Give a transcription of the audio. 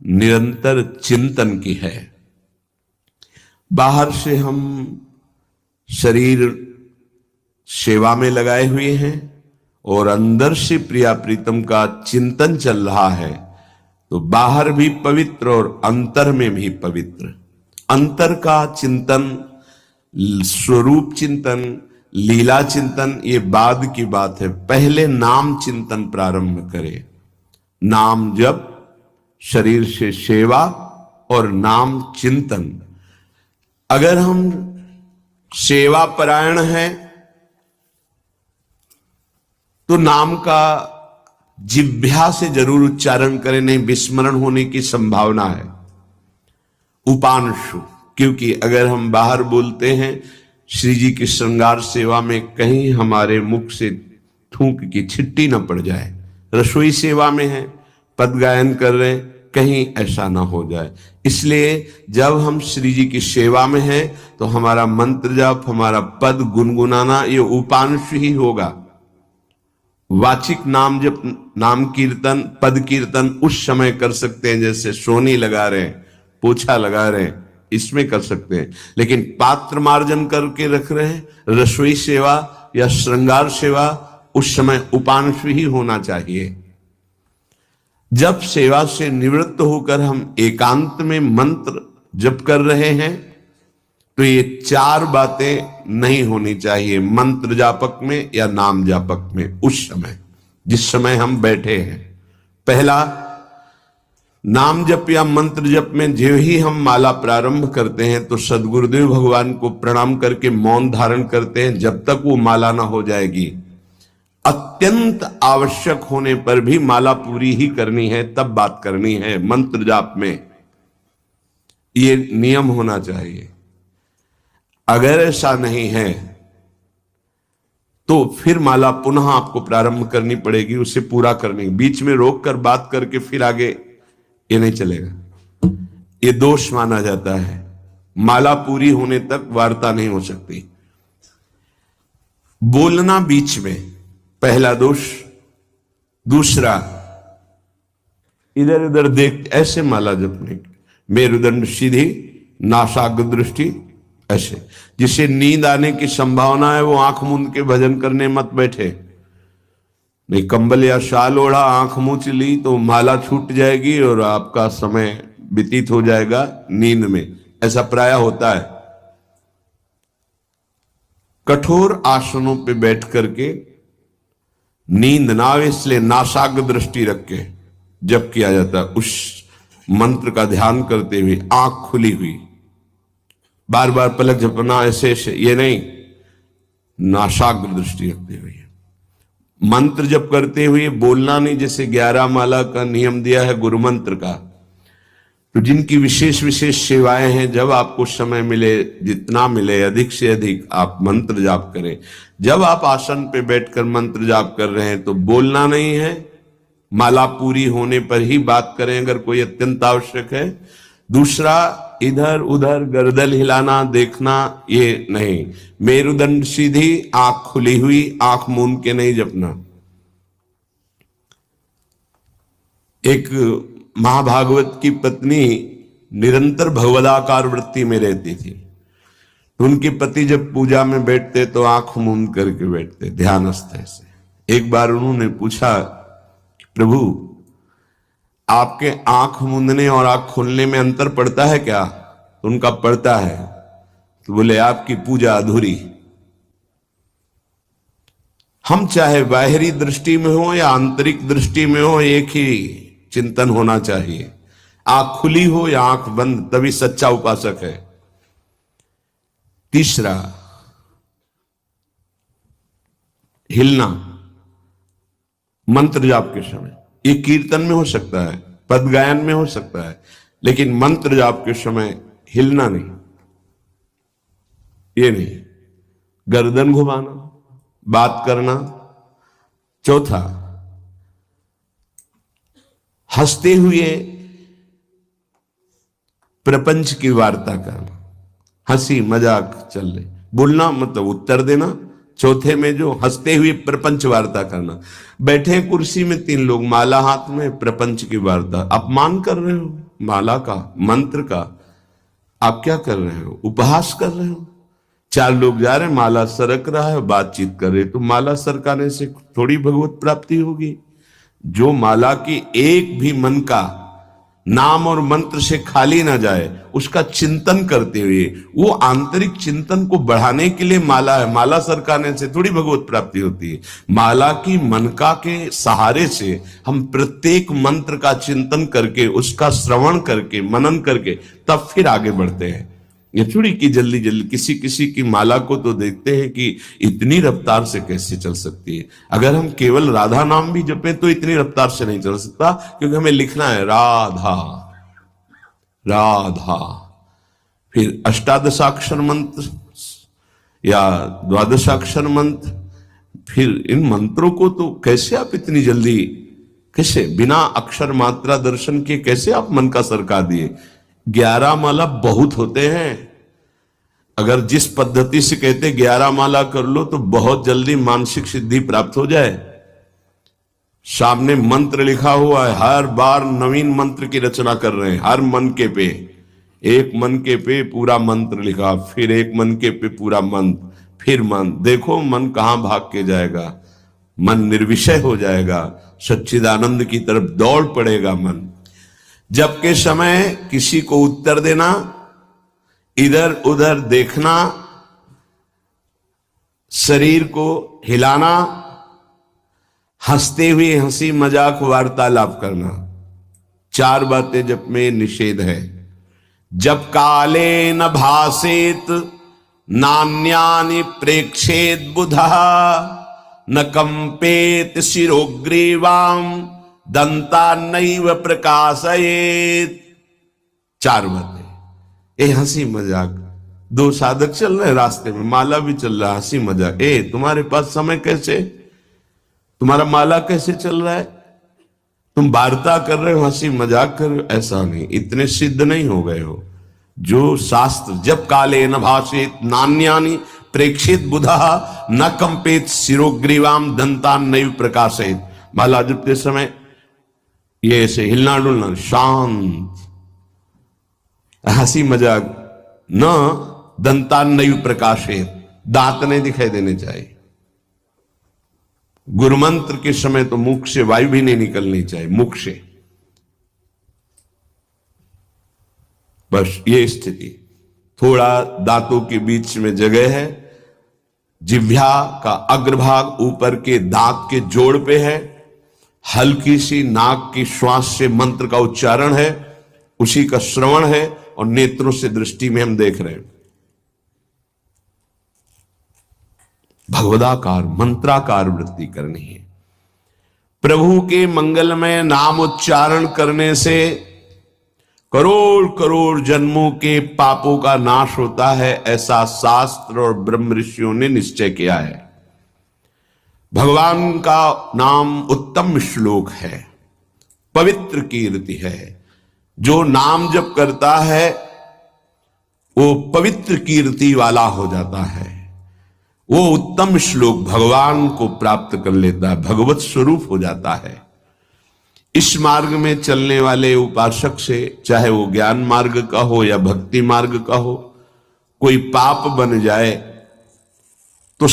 निरंतर चिंतन की है। बाहर से हम शरीर सेवा में लगाए हुए हैं और अंदर से प्रिया प्रीतम का चिंतन चल रहा है, तो बाहर भी पवित्र और अंतर में भी पवित्र। अंतर का चिंतन, स्वरूप चिंतन, लीला चिंतन ये बाद की बात है। पहले नाम चिंतन प्रारंभ करें। नाम जप, शरीर से सेवा और नाम चिंतन। अगर हम सेवा परायण हैं तो नाम का जिह्वा से जरूर उच्चारण करें, नहीं विस्मरण होने की संभावना है। उपांशु, क्योंकि अगर हम बाहर बोलते हैं श्री जी की श्रृंगार सेवा में, कहीं हमारे मुख से थूक की छिट्टी न पड़ जाए। रसोई सेवा में है, पद गायन कर रहे हैं, कहीं ऐसा ना हो जाए। इसलिए जब हम श्री जी की सेवा में हैं तो हमारा मंत्र जाप, हमारा पद गुनगुनाना ये उपांश ही होगा। वाचिक नाम जप, नाम कीर्तन, पद कीर्तन उस समय कर सकते हैं, जैसे सोनी लगा रहे हैं, पोछा लगा रहे हैं, इसमें कर सकते हैं। लेकिन पात्र मार्जन करके रख रहे हैं, रसोई सेवा या श्रृंगार सेवा, उस समय उपांश ही होना चाहिए। जब सेवा से निवृत्त होकर हम एकांत में मंत्र जप कर रहे हैं तो ये चार बातें नहीं होनी चाहिए मंत्र जापक में या नाम जापक में। उस समय जिस समय हम बैठे हैं, पहला, नाम जप या मंत्र जप में जो ही हम माला प्रारंभ करते हैं तो सदगुरुदेव भगवान को प्रणाम करके मौन धारण करते हैं जब तक वो माला ना हो जाएगी। अत्यंत आवश्यक होने पर भी माला पूरी ही करनी है, तब बात करनी है मंत्र जाप में। ये नियम होना चाहिए। अगर ऐसा नहीं है तो फिर माला पुनः आपको प्रारंभ करनी पड़ेगी, उसे पूरा करने। बीच में रोक कर बात करके फिर आगे, ये नहीं चलेगा। ये दोष माना जाता है। माला पूरी होने तक वार्ता नहीं हो सकती। बोलना बीच में, पहला दोष। दूसरा, इधर उधर देख ऐसे माला जपने, मेरुदंड सीधी, नासाग्र दृष्टि ऐसे। जिसे नींद आने की संभावना है वो आंख मूंद के भजन करने मत बैठे। नहीं, कंबल या शाल ओढ़ा, आंख मूंद ली तो माला छूट जाएगी और आपका समय व्यतीत हो जाएगा नींद में। ऐसा प्राय होता है। कठोर आसनों पे बैठ करके नींद ना आवे इसलिए नासाग्र दृष्टि रख के जप किया जाता है। उस मंत्र का ध्यान करते हुए आंख खुली हुई, बार बार पलक झपना ऐसे ऐसे, ये नहीं, नासाग्र दृष्टि रखते हुए मंत्र जप करते हुए बोलना नहीं। जैसे 11 माला का नियम दिया है गुरु मंत्र का, तो जिनकी विशेष विशेष सेवाएं हैं, जब आपको समय मिले, जितना मिले अधिक से अधिक आप मंत्र जाप करें। जब आप आसन पे बैठकर मंत्र जाप कर रहे हैं तो बोलना नहीं है, माला पूरी होने पर ही बात करें अगर कोई अत्यंत आवश्यक है। दूसरा, इधर उधर गर्दन हिलाना, देखना, ये नहीं। मेरुदंड सीधी, आंख खुली हुई, आंख मूंद के नहीं जपना। एक महाभागवत की पत्नी निरंतर भगवदाकार वृत्ति में रहती थी। उनके पति जब पूजा में बैठते तो आंख मूंद करके बैठते, ध्यानस्थ से। एक बार उन्होंने पूछा, प्रभु आपके आंख मूंदने और आंख खोलने में अंतर पड़ता है क्या? तो उनका पड़ता है। तो बोले, आपकी पूजा अधूरी। हम चाहे बाहरी दृष्टि में हो या आंतरिक दृष्टि में हो, एक ही चिंतन होना चाहिए। आंख खुली हो या आंख बंद, तभी सच्चा उपासक है। तीसरा, हिलना मंत्र जाप के समय। ये कीर्तन में हो सकता है, पद गायन में हो सकता है, लेकिन मंत्र जाप के समय हिलना नहीं, ये नहीं। गर्दन घुमाना, बात करना। चौथा, हंसते हुए प्रपंच की वार्ता करना, हंसी मजाक चल रही, बोलना मतलब उत्तर देना। चौथे में जो हंसते हुए प्रपंच वार्ता करना। बैठे कुर्सी में 3 लोग, माला हाथ में, प्रपंच की वार्ता। अपमान कर रहे हो। माला का, मंत्र का, आप क्या कर रहे हो? उपहास कर रहे हो। चार लोग जा रहे हैं, माला सरक रहा है, बातचीत कर रहे, तो माला सरकाने से थोड़ी भगवत प्राप्ति होगी। जो माला की एक भी मन का नाम और मंत्र से खाली ना जाए, उसका चिंतन करते हुए, वो आंतरिक चिंतन को बढ़ाने के लिए माला है। माला सरकाने से थोड़ी भगवत प्राप्ति होती है। माला की मनका के सहारे से हम प्रत्येक मंत्र का चिंतन करके, उसका श्रवण करके, मनन करके तब फिर आगे बढ़ते हैं। ये थोड़ी कि जल्दी जल्दी किसी किसी की माला को तो देखते हैं कि इतनी रफ्तार से कैसे चल सकती है। अगर हम केवल राधा नाम भी जपें तो इतनी रफ्तार से नहीं चल सकता, क्योंकि हमें लिखना है राधा राधा। फिर अष्टादशाक्षर मंत्र या द्वादशाक्षर मंत्र, फिर इन मंत्रों को तो कैसे आप इतनी जल्दी, कैसे बिना अक्षर मात्रा दर्शन के कैसे आप मन का सरका दिए? 11 माला बहुत होते हैं। अगर जिस पद्धति से कहते 11 माला कर लो तो बहुत जल्दी मानसिक सिद्धि प्राप्त हो जाए। सामने मंत्र लिखा हुआ है, हर बार नवीन मंत्र की रचना कर रहे हैं। हर मन के पे, एक मन के पे पूरा मंत्र लिखा, फिर एक मन के पे पूरा मंत्र, फिर मन। देखो मन कहां भाग के जाएगा, मन निर्विषय हो जाएगा, सच्चिदानंद की तरफ दौड़ पड़ेगा मन। जबकि समय किसी को उत्तर देना, इधर उधर देखना, शरीर को हिलाना, हंसते हुए हंसी मजाक वार्तालाप करना, 4 बातें जब में निषेध है। जब काले न भासेत नान्यानि प्रेक्षेत बुधा न कंपेत शिरोग्रीवाम दंता नैव प्रकाशयेत। 4 बातें। ए हंसी मजाक, 2 साधक चल रहे रास्ते में, माला भी चल रहा, हंसी मजाक। ए तुम्हारे पास समय कैसे, तुम्हारा माला कैसे चल रहा है? तुम वार्ता कर रहे हो, हंसी मजाक कर रहे हो, ऐसा नहीं, इतने सिद्ध नहीं हो गए हो। जो शास्त्र जब काले न भाषेत नान्यानि प्रेक्षित बुधा न कंपेत शिरोग्रीवाम दंता नैव प्रकाशयेत। माला जपते समय ये ऐसे हिलना डुलना, शांत, हंसी मजाक, न दंतान नैव प्रकाशित, दांत नहीं दिखाई देने चाहिए। गुरु मंत्र के समय तो मुख से वायु भी नहीं निकलनी चाहिए, मुख से। बस ये स्थिति, थोड़ा दांतों के बीच में जगह है, जिह्वा का अग्रभाग ऊपर के दांत के जोड़ पे है, हल्की सी नाक की श्वास से मंत्र का उच्चारण है, उसी का श्रवण है, और नेत्रों से दृष्टि में हम देख रहे हैं। भगवदाकार मंत्राकार वृत्ति करनी है। प्रभु के मंगलमय नाम उच्चारण करने से करोड़ करोड़ जन्मों के पापों का नाश होता है, ऐसा शास्त्र और ब्रह्म ऋषियों ने निश्चय किया है। भगवान का नाम उत्तम श्लोक है, पवित्र कीर्ति है। जो नाम जप करता है वो पवित्र कीर्ति वाला हो जाता है, वो उत्तम श्लोक भगवान को प्राप्त कर लेता है, भगवत स्वरूप हो जाता है। इस मार्ग में चलने वाले उपासक से, चाहे वो ज्ञान मार्ग का हो या भक्ति मार्ग का हो, कोई पाप बन जाए तो